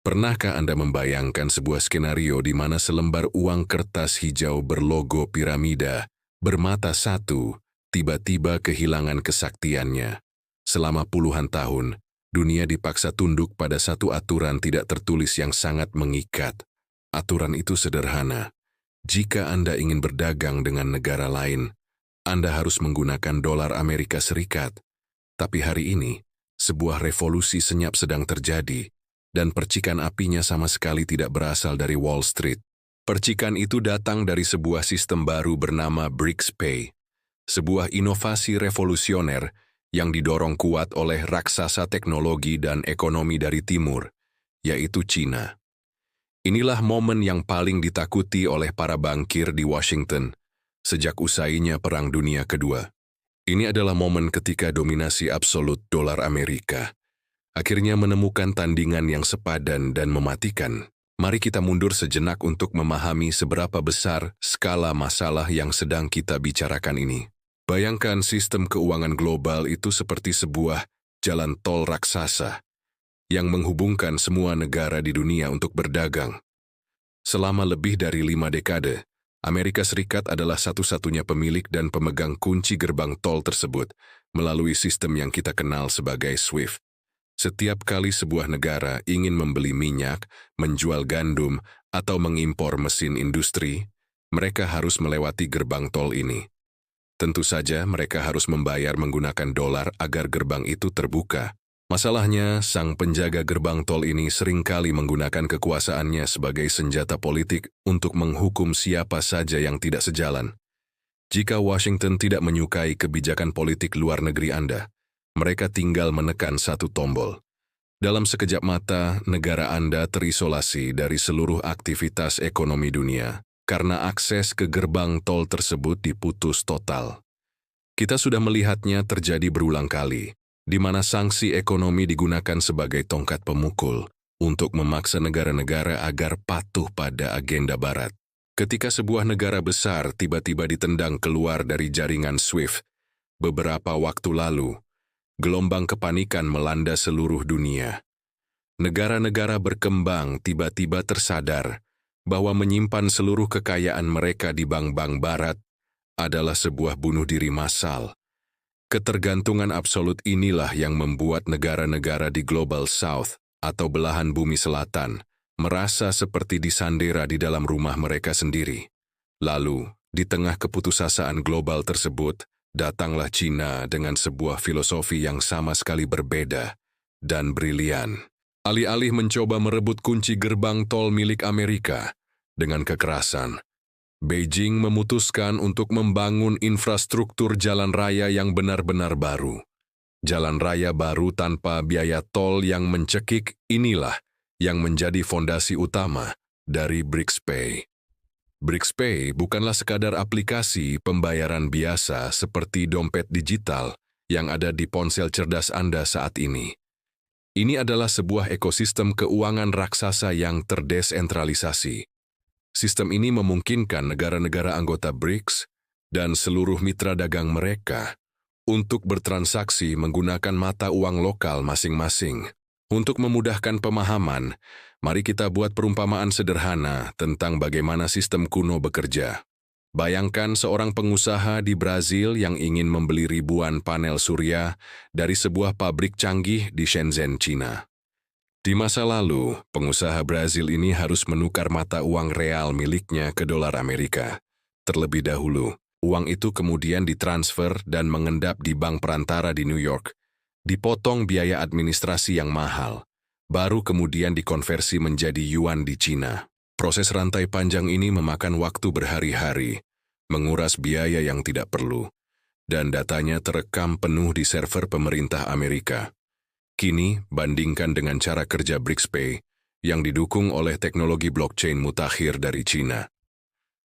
Pernahkah Anda membayangkan sebuah skenario di mana selembar uang kertas hijau berlogo piramida, bermata satu, tiba-tiba kehilangan kesaktiannya? Selama puluhan tahun, dunia dipaksa tunduk pada satu aturan tidak tertulis yang sangat mengikat. Aturan itu sederhana. Jika Anda ingin berdagang dengan negara lain, Anda harus menggunakan dolar Amerika Serikat. Tapi hari ini, sebuah revolusi senyap sedang terjadi, dan percikan apinya sama sekali tidak berasal dari Wall Street. Percikan itu datang dari sebuah sistem baru bernama BRICS-Pay, sebuah inovasi revolusioner yang didorong kuat oleh raksasa teknologi dan ekonomi dari timur, yaitu China. Inilah momen yang paling ditakuti oleh para bankir di Washington sejak usainya Perang Dunia Kedua. Ini adalah momen ketika dominasi absolut dolar Amerika akhirnya menemukan tandingan yang sepadan dan mematikan. Mari kita mundur sejenak untuk memahami seberapa besar skala masalah yang sedang kita bicarakan ini. Bayangkan sistem keuangan global itu seperti sebuah jalan tol raksasa yang menghubungkan semua negara di dunia untuk berdagang. Selama lebih dari 5 dekade, Amerika Serikat adalah satu-satunya pemilik dan pemegang kunci gerbang tol tersebut melalui sistem yang kita kenal sebagai SWIFT. Setiap kali sebuah negara ingin membeli minyak, menjual gandum, atau mengimpor mesin industri, mereka harus melewati gerbang tol ini. Tentu saja mereka harus membayar menggunakan dolar agar gerbang itu terbuka. Masalahnya, sang penjaga gerbang tol ini seringkali menggunakan kekuasaannya sebagai senjata politik untuk menghukum siapa saja yang tidak sejalan. Jika Washington tidak menyukai kebijakan politik luar negeri Anda, mereka tinggal menekan satu tombol. Dalam sekejap mata, negara Anda terisolasi dari seluruh aktivitas ekonomi dunia karena akses ke gerbang tol tersebut diputus total. Kita sudah melihatnya terjadi berulang kali, di mana sanksi ekonomi digunakan sebagai tongkat pemukul untuk memaksa negara-negara agar patuh pada agenda Barat. Ketika sebuah negara besar tiba-tiba ditendang keluar dari jaringan SWIFT, beberapa waktu lalu, gelombang kepanikan melanda seluruh dunia. Negara-negara berkembang tiba-tiba tersadar bahwa menyimpan seluruh kekayaan mereka di bank-bank Barat adalah sebuah bunuh diri massal. Ketergantungan absolut inilah yang membuat negara-negara di Global South atau belahan bumi selatan merasa seperti disandera di dalam rumah mereka sendiri. Lalu, di tengah keputusasaan global tersebut, datanglah China dengan sebuah filosofi yang sama sekali berbeda dan brilian. Alih-alih mencoba merebut kunci gerbang tol milik Amerika dengan kekerasan, Beijing memutuskan untuk membangun infrastruktur jalan raya yang benar-benar baru. Jalan raya baru tanpa biaya tol yang mencekik inilah yang menjadi fondasi utama dari BRICS-Pay. BRICS-Pay bukanlah sekadar aplikasi pembayaran biasa seperti dompet digital yang ada di ponsel cerdas Anda saat ini. Ini adalah sebuah ekosistem keuangan raksasa yang terdesentralisasi. Sistem ini memungkinkan negara-negara anggota BRICS dan seluruh mitra dagang mereka untuk bertransaksi menggunakan mata uang lokal masing-masing. Untuk memudahkan pemahaman, mari kita buat perumpamaan sederhana tentang bagaimana sistem kuno bekerja. Bayangkan seorang pengusaha di Brazil yang ingin membeli ribuan panel surya dari sebuah pabrik canggih di Shenzhen, China. Di masa lalu, pengusaha Brazil ini harus menukar mata uang real miliknya ke dolar Amerika. Terlebih dahulu, uang itu kemudian ditransfer dan mengendap di bank perantara di New York. Dipotong biaya administrasi yang mahal, baru kemudian dikonversi menjadi yuan di China. Proses rantai panjang ini memakan waktu berhari-hari, menguras biaya yang tidak perlu, dan datanya terekam penuh di server pemerintah Amerika. Kini, bandingkan dengan cara kerja BRICS-Pay yang didukung oleh teknologi blockchain mutakhir dari China.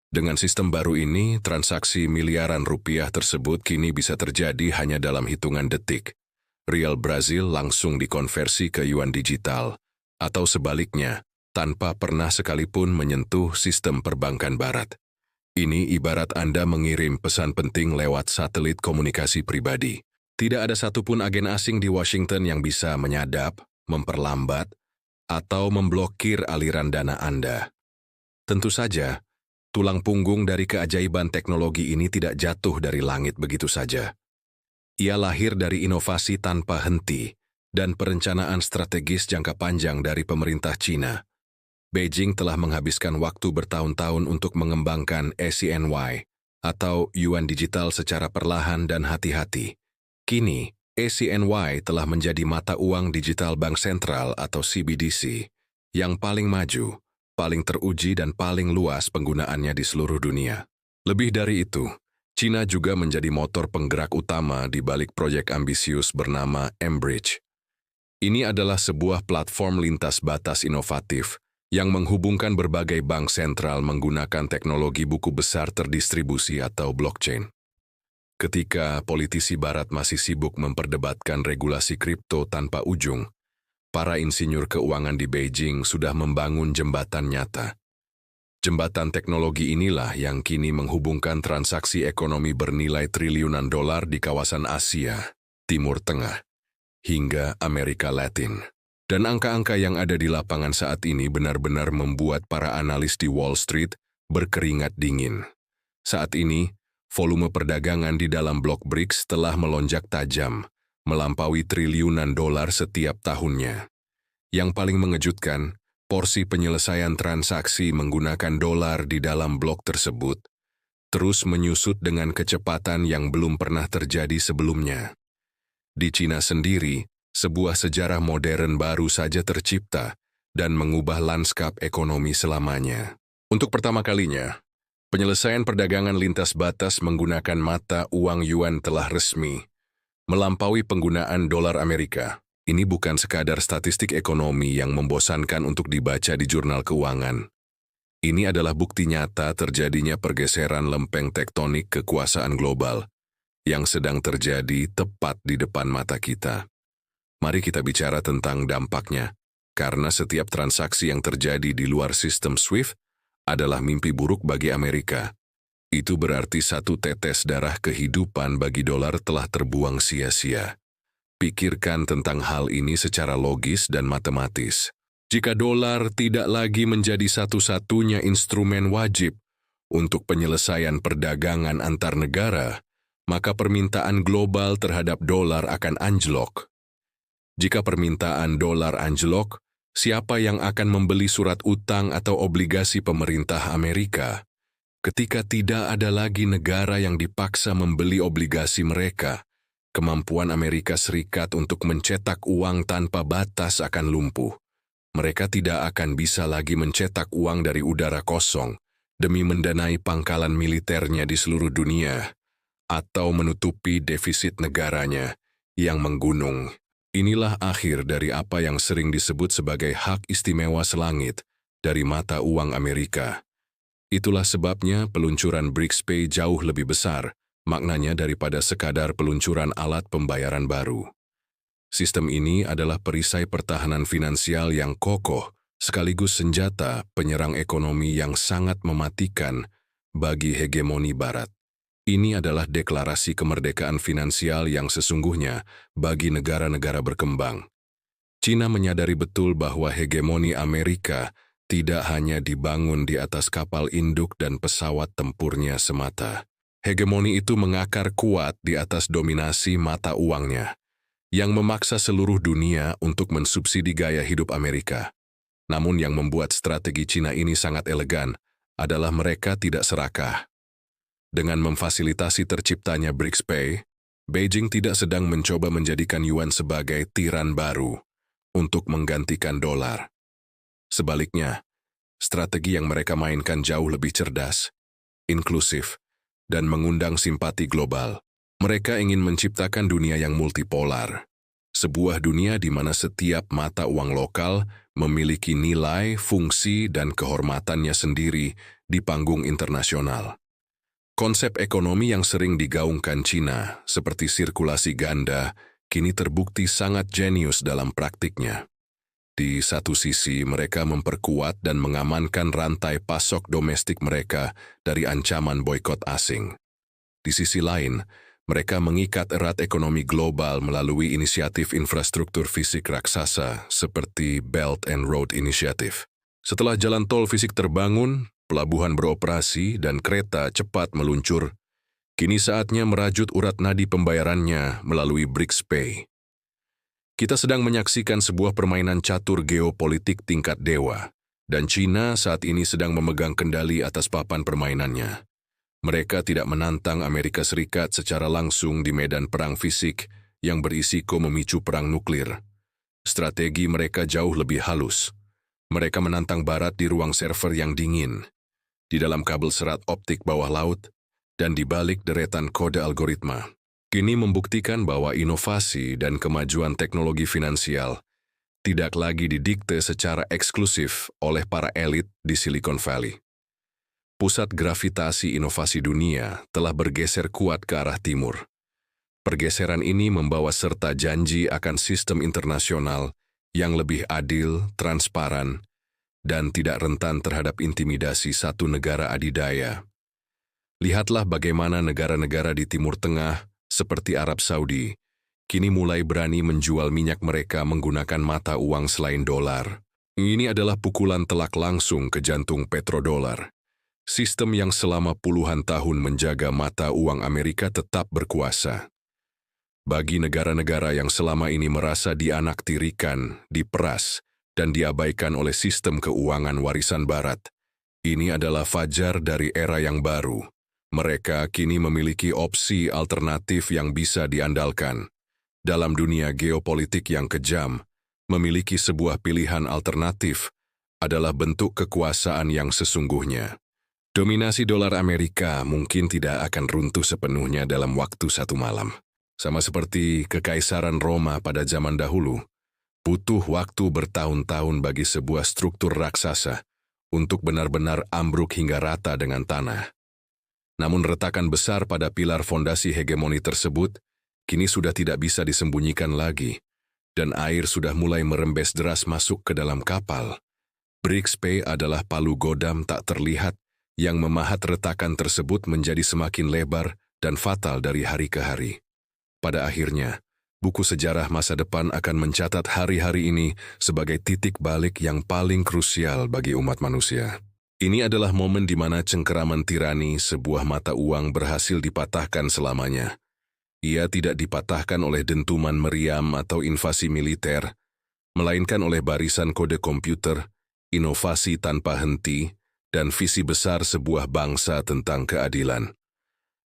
Dengan sistem baru ini, transaksi miliaran rupiah tersebut kini bisa terjadi hanya dalam hitungan detik. Rial Brazil langsung dikonversi ke yuan digital, atau sebaliknya, tanpa pernah sekalipun menyentuh sistem perbankan Barat. Ini ibarat Anda mengirim pesan penting lewat satelit komunikasi pribadi. Tidak ada satupun agen asing di Washington yang bisa menyadap, memperlambat, atau memblokir aliran dana Anda. Tentu saja, tulang punggung dari keajaiban teknologi ini tidak jatuh dari langit begitu saja. Ia lahir dari inovasi tanpa henti dan perencanaan strategis jangka panjang dari pemerintah China. Beijing telah menghabiskan waktu bertahun-tahun untuk mengembangkan ACNY atau Yuan Digital secara perlahan dan hati-hati. Kini, ACNY telah menjadi mata uang digital bank sentral atau CBDC yang paling maju, paling teruji dan paling luas penggunaannya di seluruh dunia. Lebih dari itu, China juga menjadi motor penggerak utama di balik proyek ambisius bernama mBridge. Ini adalah sebuah platform lintas batas inovatif yang menghubungkan berbagai bank sentral menggunakan teknologi buku besar terdistribusi atau blockchain. Ketika politisi barat masih sibuk memperdebatkan regulasi kripto tanpa ujung, para insinyur keuangan di Beijing sudah membangun jembatan nyata. Jembatan teknologi inilah yang kini menghubungkan transaksi ekonomi bernilai triliunan dolar di kawasan Asia, Timur Tengah, hingga Amerika Latin. Dan angka-angka yang ada di lapangan saat ini benar-benar membuat para analis di Wall Street berkeringat dingin. Saat ini, volume perdagangan di dalam blok BRICS telah melonjak tajam, melampaui triliunan dolar setiap tahunnya. Yang paling mengejutkan, porsi penyelesaian transaksi menggunakan dolar di dalam blok tersebut terus menyusut dengan kecepatan yang belum pernah terjadi sebelumnya. Di China sendiri, sebuah sejarah modern baru saja tercipta dan mengubah lanskap ekonomi selamanya. Untuk pertama kalinya, penyelesaian perdagangan lintas batas menggunakan mata uang yuan telah resmi, melampaui penggunaan dolar Amerika. Ini bukan sekadar statistik ekonomi yang membosankan untuk dibaca di jurnal keuangan. Ini adalah bukti nyata terjadinya pergeseran lempeng tektonik kekuasaan global yang sedang terjadi tepat di depan mata kita. Mari kita bicara tentang dampaknya, karena setiap transaksi yang terjadi di luar sistem SWIFT adalah mimpi buruk bagi Amerika. Itu berarti satu tetes darah kehidupan bagi dolar telah terbuang sia-sia. Pikirkan tentang hal ini secara logis dan matematis. Jika dolar tidak lagi menjadi satu-satunya instrumen wajib untuk penyelesaian perdagangan antar negara, maka permintaan global terhadap dolar akan anjlok. Jika permintaan dolar anjlok, siapa yang akan membeli surat utang atau obligasi pemerintah Amerika? Ketika tidak ada lagi negara yang dipaksa membeli obligasi mereka, kemampuan Amerika Serikat untuk mencetak uang tanpa batas akan lumpuh. Mereka tidak akan bisa lagi mencetak uang dari udara kosong demi mendanai pangkalan militernya di seluruh dunia atau menutupi defisit negaranya yang menggunung. Inilah akhir dari apa yang sering disebut sebagai hak istimewa selangit dari mata uang Amerika. Itulah sebabnya peluncuran BRICS-Pay jauh lebih besar maknanya daripada sekadar peluncuran alat pembayaran baru. Sistem ini adalah perisai pertahanan finansial yang kokoh, sekaligus senjata penyerang ekonomi yang sangat mematikan bagi hegemoni Barat. Ini adalah deklarasi kemerdekaan finansial yang sesungguhnya bagi negara-negara berkembang. China menyadari betul bahwa hegemoni Amerika tidak hanya dibangun di atas kapal induk dan pesawat tempurnya semata. Hegemoni itu mengakar kuat di atas dominasi mata uangnya, yang memaksa seluruh dunia untuk mensubsidi gaya hidup Amerika. Namun yang membuat strategi China ini sangat elegan adalah mereka tidak serakah. Dengan memfasilitasi terciptanya BRICS-Pay, Beijing tidak sedang mencoba menjadikan yuan sebagai tiran baru untuk menggantikan dolar. Sebaliknya, strategi yang mereka mainkan jauh lebih cerdas, inklusif, dan mengundang simpati global. Mereka ingin menciptakan dunia yang multipolar, sebuah dunia di mana setiap mata uang lokal memiliki nilai, fungsi, dan kehormatannya sendiri di panggung internasional. Konsep ekonomi yang sering digaungkan China, seperti sirkulasi ganda, kini terbukti sangat jenius dalam praktiknya. Di satu sisi, mereka memperkuat dan mengamankan rantai pasok domestik mereka dari ancaman boikot asing. Di sisi lain, Mereka mengikat erat ekonomi global melalui inisiatif infrastruktur fisik raksasa seperti Belt and Road Initiative. Setelah jalan tol fisik terbangun, pelabuhan beroperasi, dan kereta cepat meluncur, kini saatnya merajut urat nadi pembayarannya melalui BRICS Pay. Kita sedang menyaksikan sebuah permainan catur geopolitik tingkat dewa, dan China saat ini sedang memegang kendali atas papan permainannya. Mereka tidak menantang Amerika Serikat secara langsung di medan perang fisik yang berisiko memicu perang nuklir. Strategi mereka jauh lebih halus. Mereka menantang Barat di ruang server yang dingin, di dalam kabel serat optik bawah laut, dan di balik deretan kode algoritma. Kini membuktikan bahwa inovasi dan kemajuan teknologi finansial tidak lagi didikte secara eksklusif oleh para elit di Silicon Valley. Pusat gravitasi inovasi dunia telah bergeser kuat ke arah timur. Pergeseran ini membawa serta janji akan sistem internasional yang lebih adil, transparan, dan tidak rentan terhadap intimidasi satu negara adidaya. Lihatlah bagaimana negara-negara di Timur Tengah, seperti Arab Saudi, kini mulai berani menjual minyak mereka menggunakan mata uang selain dolar. Ini adalah pukulan telak langsung ke jantung petrodolar. Sistem yang selama puluhan tahun menjaga mata uang Amerika tetap berkuasa. Bagi negara-negara yang selama ini merasa dianaktirikan, diperas, dan diabaikan oleh sistem keuangan warisan Barat, ini adalah fajar dari era yang baru. Mereka kini memiliki opsi alternatif yang bisa diandalkan. Dalam dunia geopolitik yang kejam, memiliki sebuah pilihan alternatif adalah bentuk kekuasaan yang sesungguhnya. Dominasi dolar Amerika mungkin tidak akan runtuh sepenuhnya dalam waktu satu malam. Sama seperti Kekaisaran Roma pada zaman dahulu, butuh waktu bertahun-tahun bagi sebuah struktur raksasa untuk benar-benar ambruk hingga rata dengan tanah. Namun retakan besar pada pilar fondasi hegemoni tersebut kini sudah tidak bisa disembunyikan lagi, dan air sudah mulai merembes deras masuk ke dalam kapal. BRICS Pay adalah palu godam tak terlihat yang memahat retakan tersebut menjadi semakin lebar dan fatal dari hari ke hari. Pada akhirnya, buku sejarah masa depan akan mencatat hari-hari ini sebagai titik balik yang paling krusial bagi umat manusia. Ini adalah momen di mana cengkeraman tirani sebuah mata uang berhasil dipatahkan selamanya. Ia tidak dipatahkan oleh dentuman meriam atau invasi militer, melainkan oleh barisan kode komputer, inovasi tanpa henti, dan visi besar sebuah bangsa tentang keadilan.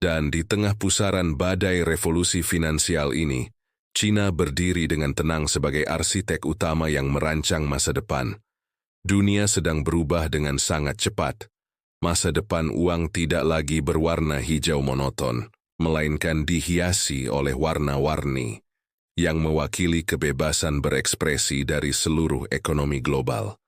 Dan di tengah pusaran badai revolusi finansial ini, China berdiri dengan tenang sebagai arsitek utama yang merancang masa depan. Dunia sedang berubah dengan sangat cepat. Masa depan uang tidak lagi berwarna hijau monoton, melainkan dihiasi oleh warna-warni yang mewakili kebebasan berekspresi dari seluruh ekonomi global.